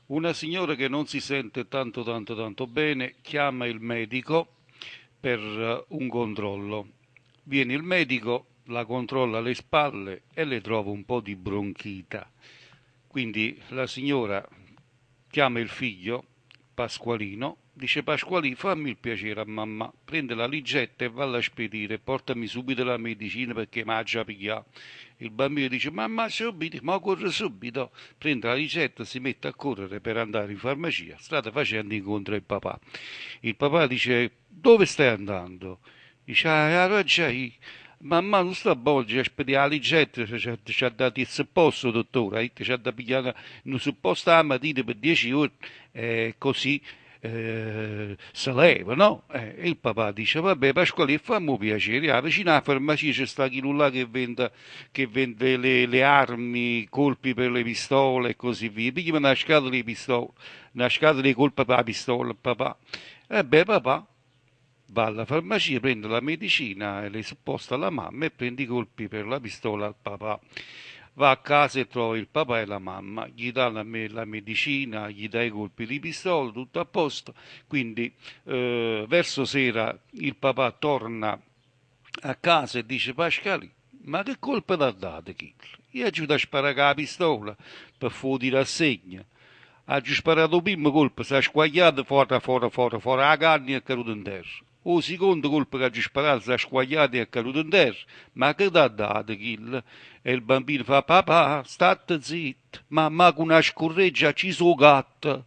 Una signora che non si sente tanto bene chiama il medico per un controllo. Viene il medico, la controlla alle spalle e le trova un po' di bronchita. Quindi la signora chiama il figlio, Pasqualino, dice Pasqualino fammi il piacere a mamma, prende la ligetta e valla a spedire, portami subito la medicina perché mi ha già pigliato. Il bambino dice mamma subito, ma corre subito, prende la ricetta, si mette a correre per andare in farmacia, strada facendo incontra il papà dice dove stai andando? Dice ah, ragione, mamma non sta buona, aspetti la ricetta, ci ha dato il supposto dottore, ci ha da pigliare un supposto la mattina per 10 ore, così se leva, no? E il papà dice, vabbè Pasquale, fammi piacere, vicino alla farmacia c'è sta chi là che vende le armi, colpi per le pistole e così via. Pigliami una scatola di pistole, una scatola di colpi per la pistola, papà. E beh, papà va alla farmacia, prende la medicina e le supposta alla mamma e prende i colpi per la pistola al papà. Va a casa e trova il papà e la mamma, gli dà la medicina, gli dà i colpi di pistola, tutto a posto. Quindi verso sera il papà torna a casa e dice Pascali, ma che colpa ti ha dato Kill? Io aiuto a sparare con la pistola per fuori la segna. Ha sparato prima colpo, si è squagliato fuori la carne e è caduto in terra. O secondo colpo che ha sparato, si è squagliato e è caduto in terra. Ma che ti ha dato Kill? E il bambino fa, papà, state zitto, mamma con una scorreggia ci sono gatto.